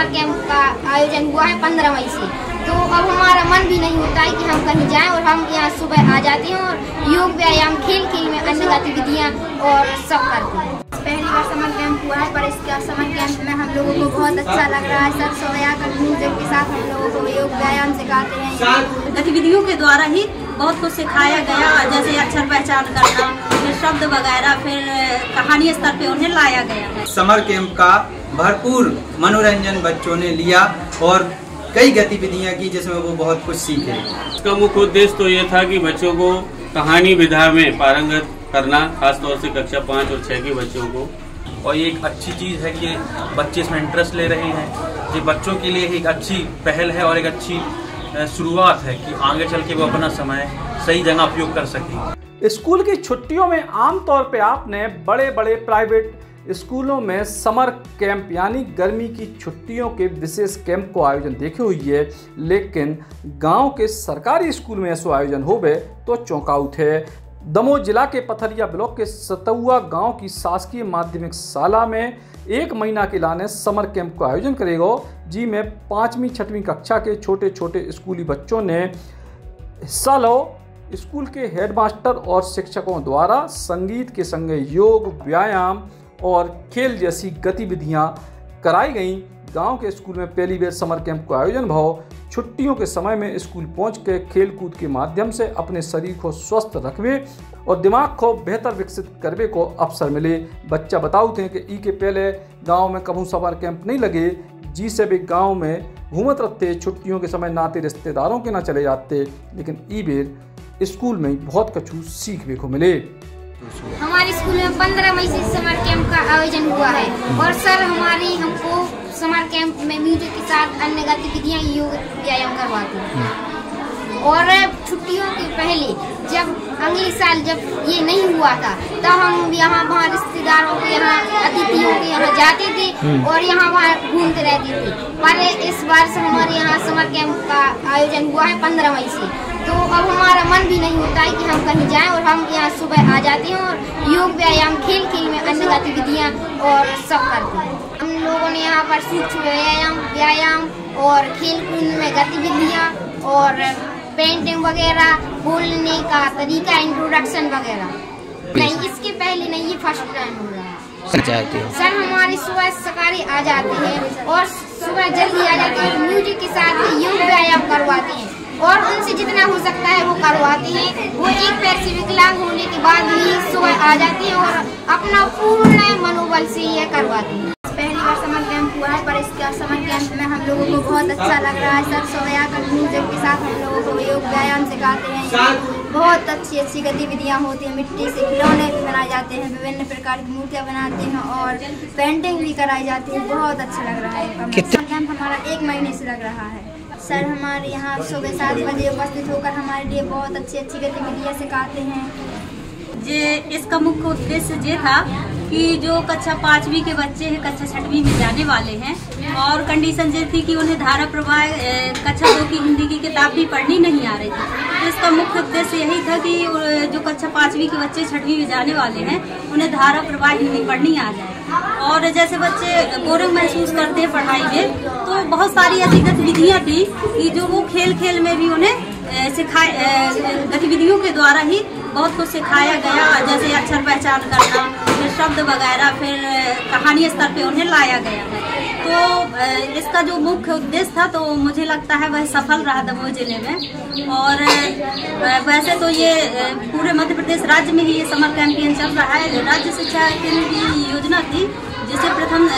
Summer camp का आयोजन हुआ है 15 मई से। तो अब हमारा मन भी नहीं होता है कि हम कहीं जाएं और हम यहाँ सुबह आ जाते हैं और योग व्यायाम खेल में अन्य गतिविधियाँ और सब करते हैं। पहली बार समर कैंप हुआ है, पर इसका समर कैंप में हम लोगों को बहुत अच्छा लग रहा है। सर सोया कर म्यूजिक के साथ हम लोगों को योग व्यायाम सिखाते हैं। गतिविधियों के द्वारा ही बहुत कुछ सिखाया गया, जैसे अक्षर पहचान करना, फिर शब्द वगैरह, फिर कहानी स्तर पे उन्हें लाया गया है। समर कैंप का भरपूर मनोरंजन बच्चों ने लिया और कई गतिविधियां की जिसमें वो बहुत कुछ सीखे। इसका मुख्य उद्देश्य तो ये था कि बच्चों को कहानी विधा में पारंगत करना, खासतौर से कक्षा 5 और 6 के बच्चों को। और ये एक अच्छी चीज़ है कि बच्चे इसमें इंटरेस्ट ले रहे हैं। ये बच्चों के लिए एक अच्छी पहल है और एक अच्छी शुरुआत है कि आगे चल के वो अपना समय सही जगह उपयोग कर सकें। स्कूल की छुट्टियों में आमतौर पे आपने बड़े बड़े प्राइवेट स्कूलों में समर कैंप यानी गर्मी की छुट्टियों के विशेष कैंप को आयोजन देखे हुई है, लेकिन गांव के सरकारी स्कूल में ऐसा आयोजन होवे तो चौंकाउट है। दमोह जिला के पथरिया ब्लॉक के सतुआ गांव की शासकीय माध्यमिक शाला में 1 महीना के लाने समर कैंप का आयोजन करेगा, जी में 5वीं 6वीं कक्षा के छोटे छोटे स्कूली बच्चों ने हिस्सा लो। स्कूल के हेडमास्टर और शिक्षकों द्वारा संगीत के संग योग व्यायाम और खेल जैसी गतिविधियां कराई गईं। गांव के स्कूल में पहली बार समर कैंप का आयोजन भाव छुट्टियों के समय में स्कूल पहुंच के खेल कूद के माध्यम से अपने शरीर को स्वस्थ रखवे और दिमाग को बेहतर विकसित करने को अवसर मिले। बच्चा बताऊ थे कि ई के पहले गांव में कभी समर कैंप नहीं लगे, जी से भी गांव में घूमत रहते, छुट्टियों के समय नाते रिश्तेदारों के ना चले जाते, लेकिन ई बेर स्कूल में बहुत कछु सीखने को मिले। हमारे स्कूल में 15 मई से समर कैंप का आयोजन हुआ है और सर हमारी हमको समर कैंप में म्यूजिक के साथ अन्य गतिविधियां योग व्यायाम करवाते हैं। और छुट्टियों के पहले जब अगले साल जब ये नहीं हुआ था तब हम यहाँ वहाँ रिश्तेदारों के यहाँ अतिथियों के यहाँ जाते थे और यहाँ वहाँ घूमते रहते थे। पर इस बार से हमारे यहाँ समर कैंप का आयोजन हुआ है 15 मई से। तो अब हमारा मन भी नहीं होता है कि हम कहीं जाएं और हम यहाँ सुबह आ जाते हैं और योग व्यायाम खेल में अन्य गतिविधियाँ और सब करते हैं। हम लोगों ने यहाँ पर सूक्ष्म व्यायाम और खेल कूद में गतिविधियाँ और पेंटिंग वगैरह, बोलने का तरीका, इंट्रोडक्शन वगैरह। नहीं, इसके पहले नहीं, ये फर्स्ट टाइम हो रहा है। सर हमारे सुबह सकारे आ जाते हैं और सुबह जल्दी आ जाते हैं, म्यूजिक के साथ योग व्यायाम करवाते हैं और उनसे जितना हो सकता है वो करवाते हैं। वो एक पैर से विकलांग होने के बाद ही सुबह आ जाते हैं और अपना पूर्ण मनोबल से ये करवाते हैं। पहली बार समर कैंप हुआ है, पर इसका समर कैंप में हम लोगों को बहुत अच्छा लग रहा है। सर सोया कर म्यूजिक के साथ हम लोगों को योग व्यायाम सिखाते हैं। बहुत अच्छी गतिविधियाँ होती हैं। मिट्टी से खिलौने भी बनाए जाते हैं, विभिन्न प्रकार की मूर्तियाँ बनाते हैं और पेंटिंग भी कराई जाती है। बहुत अच्छा लग रहा है। समर कैंप हमारा 1 महीने से लग रहा है। सर हमारे यहाँ सुबह 7 बजे उपस्थित होकर हमारे लिए बहुत अच्छी गतिविधियाँ सिखाते हैं। ये इसका मुख्य उद्देश्य ये था कि जो कक्षा 5वीं के बच्चे हैं कक्षा 6वीं में जाने वाले हैं और कंडीशन ये थी कि उन्हें धारा प्रवाह कक्षा 2 की हिंदी की किताब भी पढ़नी नहीं आ रही थी। तो इसका मुख्य उद्देश्य यही था कि जो कक्षा 5वीं के बच्चे 6वीं में जाने वाले हैं उन्हें धारा प्रवाह हिंदी पढ़नी आ जाए। और जैसे बच्चे बोरिंग महसूस करते हैं पढ़ाई में, तो बहुत सारी ऐसी गतिविधियाँ थी कि जो वो खेल में भी उन्हें गतिविधियों के द्वारा ही बहुत कुछ सिखाया गया, जैसे अक्षर पहचान करना, फिर शब्द वगैरह, फिर कहानी स्तर पे उन्हें लाया गया है। तो इसका जो मुख्य उद्देश्य था तो मुझे लगता है वह सफल रहा दमोह जिले में। और वैसे तो ये पूरे मध्य प्रदेश राज्य में ही ये समर कैंपेन चल रहा है। राज्य शिक्षा केंद्र की योजना थी जिसे प्रथम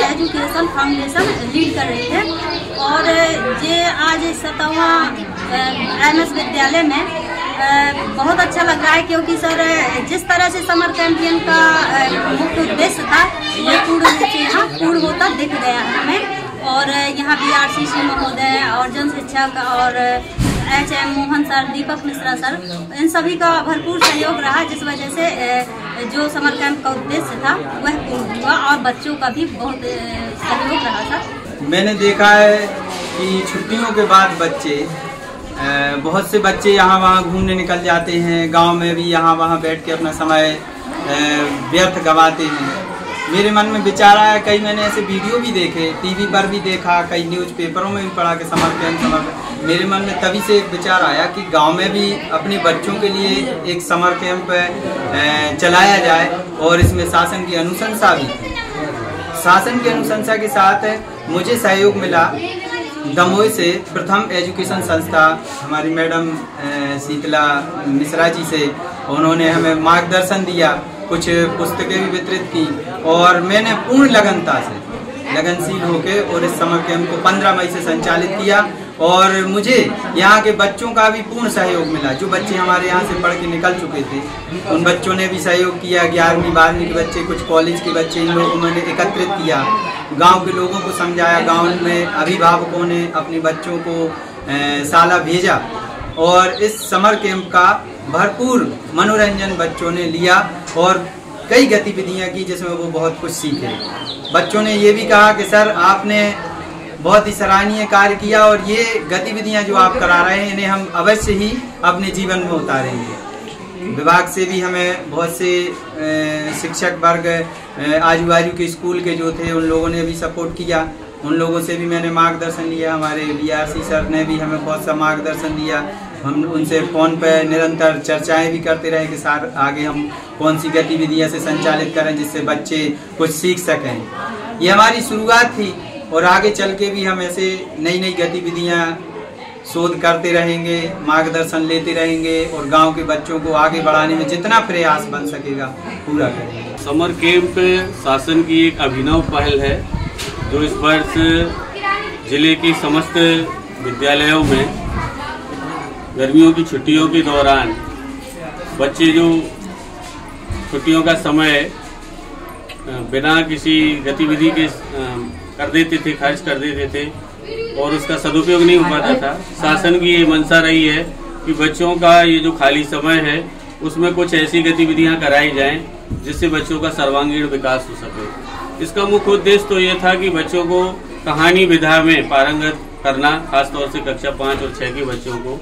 एजुकेशन फाउंडेशन लीड कर रही है और ये आज सतुआ MS विद्यालय में बहुत अच्छा लग रहा है, क्योंकि सर जिस तरह से समर कैंपेन का मुख्य उद्देश्य था ये पूर्ण रूप से यहाँ पूर्ण होता दिख गया है हमें। और यहाँ BRCC महोदय और जन शिक्षक और HM मोहन सर, दीपक मिश्रा सर, इन सभी का भरपूर सहयोग रहा, जिस वजह से जो समर कैंप का उद्देश्य था वह पूर्ण हुआ और बच्चों का भी बहुत सहयोग रहा था। मैंने देखा है कि छुट्टियों के बाद बहुत से बच्चे यहाँ वहाँ घूमने निकल जाते हैं, गांव में भी यहाँ वहाँ बैठ के अपना समय व्यर्थ गंवाते हैं। मेरे मन में विचार आया, कई मैंने ऐसे वीडियो भी देखे, टीवी पर भी देखा, कई न्यूज़पेपरों में भी पढ़ा कि समर कैंप। मेरे मन में तभी से एक विचार आया कि गांव में भी अपने बच्चों के लिए एक समर कैंप चलाया जाए और इसमें शासन की अनुशंसा भी थी। शासन की अनुशंसा के साथ मुझे सहयोग मिला दमोह से प्रथम एजुकेशन संस्था हमारी मैडम शीतला मिश्रा जी से। उन्होंने हमें मार्गदर्शन दिया, कुछ पुस्तकें भी वितरित की और मैंने पूर्ण लगनशील होकर और इस समर कैंप को 15 मई से संचालित किया और मुझे यहाँ के बच्चों का भी पूर्ण सहयोग मिला। जो बच्चे हमारे यहाँ से पढ़ के निकल चुके थे उन बच्चों ने भी सहयोग किया, 11वीं 12वीं के बच्चे, कुछ कॉलेज के बच्चे, इन लोगों ने एकत्रित किया, गांव के लोगों को समझाया, गांव में अभिभावकों ने अपने बच्चों को शाला भेजा और इस समर कैंप का भरपूर मनोरंजन बच्चों ने लिया और कई गतिविधियां की जिसमें वो बहुत कुछ सीखे। बच्चों ने ये भी कहा कि सर आपने बहुत ही सराहनीय कार्य किया और ये गतिविधियां जो आप करा रहे हैं इन्हें हम अवश्य ही अपने जीवन में उतारेंगे। विभाग से भी हमें बहुत से शिक्षक वर्ग आजू बाजू के स्कूल के जो थे उन लोगों ने भी सपोर्ट किया, उन लोगों से भी मैंने मार्गदर्शन लिया। हमारे BRC सर ने भी हमें बहुत सा मार्गदर्शन दिया। हम उनसे फ़ोन पर निरंतर चर्चाएं भी करते रहे कि सर आगे हम कौन सी गतिविधियां से संचालित करें जिससे बच्चे कुछ सीख सकें। ये हमारी शुरुआत थी और आगे चल के भी हम ऐसे नई नई गतिविधियां शोध करते रहेंगे, मार्गदर्शन लेते रहेंगे और गांव के बच्चों को आगे बढ़ाने में जितना प्रयास बन सकेगा पूरा करेंगे। समर कैंप शासन की एक अभिनव पहल है जो इस वर्ष जिले की समस्त विद्यालयों में गर्मियों की छुट्टियों के दौरान बच्चे जो छुट्टियों का समय बिना किसी गतिविधि के कर देते थे, खर्च कर देते थे और उसका सदुपयोग नहीं हो पाता था। शासन की ये मंशा रही है कि बच्चों का ये जो खाली समय है उसमें कुछ ऐसी गतिविधियां कराई जाएं जिससे बच्चों का सर्वांगीण विकास हो सके। इसका मुख्य उद्देश्य तो ये था कि बच्चों को कहानी विधा में पारंगत करना, खासतौर से कक्षा 5 और 6 के बच्चों को।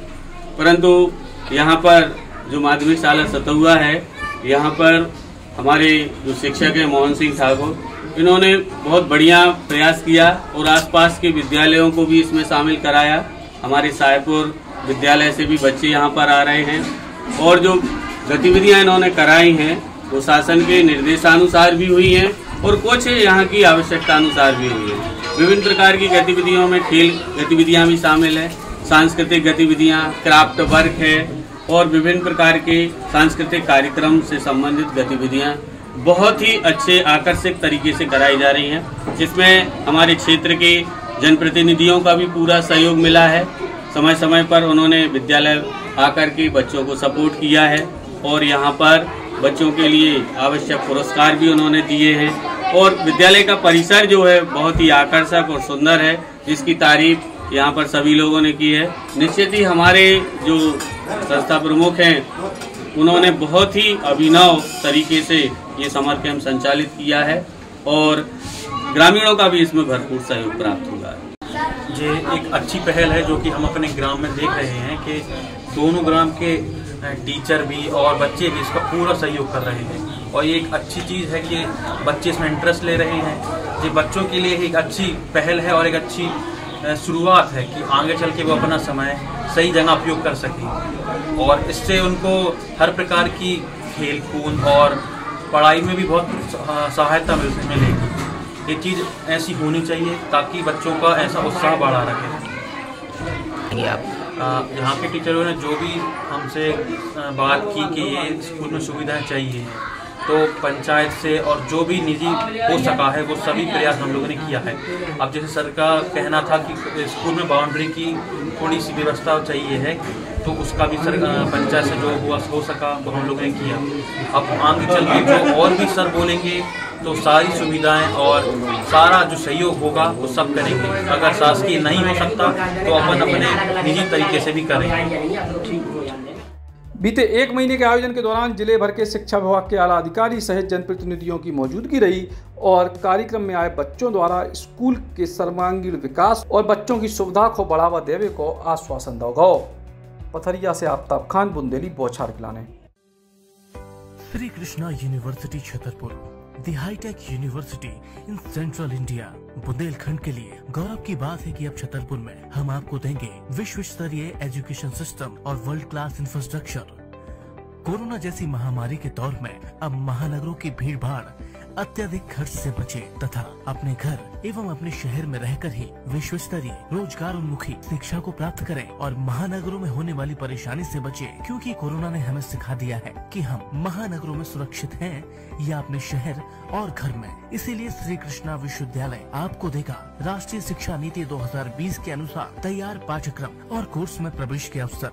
परंतु यहाँ पर जो माध्यमिक शाला सतहुआ है, यहाँ पर हमारे जो शिक्षक हैं मोहन सिंह ठाकुर, इन्होंने बहुत बढ़िया प्रयास किया और आसपास के विद्यालयों को भी इसमें शामिल कराया। हमारे साहेबपुर विद्यालय से भी बच्चे यहाँ पर आ रहे हैं और जो गतिविधियाँ इन्होंने कराई हैं वो शासन के निर्देशानुसार भी हुई हैं और कुछ यहाँ की आवश्यकता अनुसार भी हुई है। विभिन्न प्रकार की गतिविधियों में खेल गतिविधियाँ भी शामिल है, सांस्कृतिक गतिविधियाँ, क्राफ्ट वर्क है और विभिन्न प्रकार के सांस्कृतिक कार्यक्रम से संबंधित गतिविधियाँ बहुत ही अच्छे आकर्षक तरीके से कराई जा रही हैं, जिसमें हमारे क्षेत्र के जनप्रतिनिधियों का भी पूरा सहयोग मिला है। समय समय पर उन्होंने विद्यालय आकर के बच्चों को सपोर्ट किया है और यहाँ पर बच्चों के लिए आवश्यक पुरस्कार भी उन्होंने दिए हैं और विद्यालय का परिसर जो है बहुत ही आकर्षक और सुंदर है, जिसकी तारीफ यहाँ पर सभी लोगों ने की है। निश्चित ही हमारे जो संस्था प्रमुख हैं उन्होंने बहुत ही अभिनव तरीके से ये समर कैंप संचालित किया है और ग्रामीणों का भी इसमें भरपूर सहयोग प्राप्त हुआ है। ये एक अच्छी पहल है जो कि हम अपने ग्राम में देख रहे हैं कि दोनों ग्राम के टीचर भी और बच्चे भी इसका पूरा सहयोग कर रहे हैं और ये एक अच्छी चीज़ है कि बच्चे इसमें इंटरेस्ट ले रहे हैं। ये बच्चों के लिए एक अच्छी पहल है और एक अच्छी शुरुआत है कि आगे चल के वो अपना समय सही जगह उपयोग कर सकें और इससे उनको हर प्रकार की खेल कूद और पढ़ाई में भी बहुत सहायता मिलेगी। ये चीज़ ऐसी होनी चाहिए ताकि बच्चों का ऐसा उत्साह बढ़ा रहे। यहाँ के टीचरों ने जो भी हमसे बात की कि ये स्कूल में सुविधाएं चाहिए, तो पंचायत से और जो भी निजी हो सका है वो सभी प्रयास हम लोगों ने किया है। अब जैसे सर का कहना था कि स्कूल में बाउंड्री की थोड़ी सी व्यवस्था चाहिए है, तो उसका भी सर पंचायत से जो हुआ हो सका वो हम लोगों ने किया। अब आगे चल के जो और भी सर बोलेंगे तो सारी सुविधाएं और सारा जो सहयोग होगा वो सब करेंगे। अगर शासकीय नहीं हो सकता तो अपन अपने निजी तरीके से भी करेंगे। बीते 1 महीने के आयोजन के दौरान जिले भर के शिक्षा विभाग के आला अधिकारी सहित जनप्रतिनिधियों की मौजूदगी रही और कार्यक्रम में आए बच्चों द्वारा स्कूल के सर्वांगीण विकास और बच्चों की सुविधा को बढ़ावा देने को आश्वासन दिया गया। पथरिया से आफ्ताब खान, बुंदेली, बौछार खिलाने। Shri Krishna university Chhatarpur the hi tech university in central India. Bundelkhand के लिए गौरव की बात है कि अब छतरपुर में हम आपको देंगे विश्व स्तरीय एजुकेशन सिस्टम और वर्ल्ड क्लास इंफ्रास्ट्रक्चर। कोरोना जैसी महामारी के दौर में अब महानगरों की भीड़ भाड़ अत्यधिक खर्च से बचे तथा अपने घर एवं अपने शहर में रहकर ही विश्व स्तरीय रोजगार उन्मुखी शिक्षा को प्राप्त करें और महानगरों में होने वाली परेशानी से बचे, क्योंकि कोरोना ने हमें सिखा दिया है कि हम महानगरों में सुरक्षित हैं या अपने शहर और घर में। इसीलिए श्री कृष्णा विश्वविद्यालय आपको देगा राष्ट्रीय शिक्षा नीति 2020 के अनुसार तैयार पाठ्यक्रम और कोर्स में प्रवेश के अवसर।